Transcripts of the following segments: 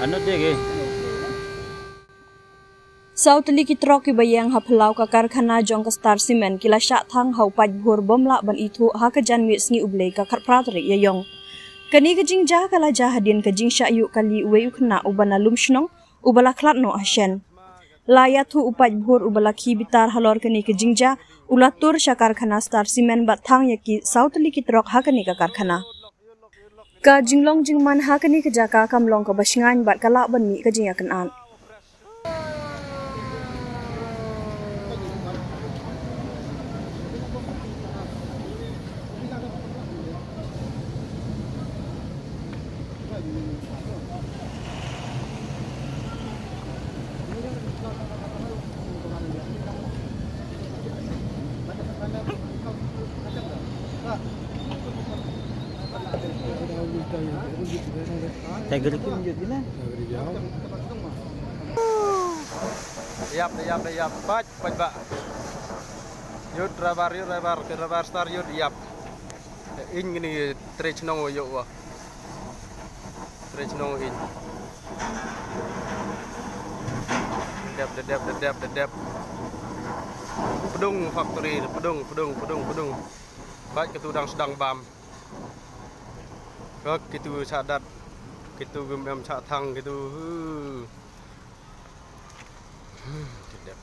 Ano dia ke? Sautli kitrok bayang haplau ka karkhana jong ka Star Cement kila sha thang hau paj bhur bomla ban itu ha ka janwi sngi ublei ka kharpratri yayong kani ka jingja kala jahadin ka jingsha yu kali we ukna ubana lumshnong ubala khlatno ashen laya thu upaj bhur ubala khi bitar halor kani ka jingja ulatur sha karkhana Star Cement bat thang yaki sautli kitrok ha kani ka karkhana ka jinglong jingman ha kani ka jaka kamlong ka basngan bat kala ban mi ka jingakan an Tiger itu lanjut gila. Yap, paj ba. Yud rabar star yud yap. In gini trech nong yo wa. Trech nong in. Dep. Pedung factory, pedung. Paj ketudang sedang bam. Kok gitu sadat gitu gem sak thang gitu dedap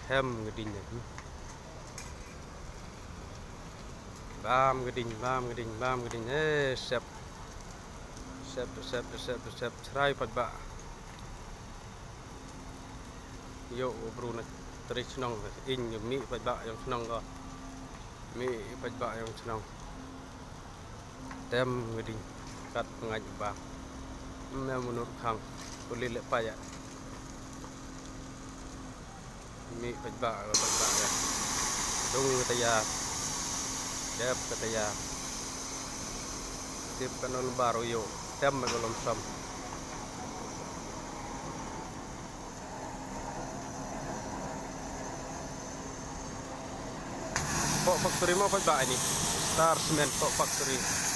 hem geding bam geding siap serai padba yo bruna teri senang in mi padba yang senang ko mi padba yang senang tem geding kat ngaj ba menurut kang boleh lepas ya mi pajba ya dong kataya dep kataya tip kanol baru yo tem belum sam Pok factory mau pajba ini Star Cement Pok factory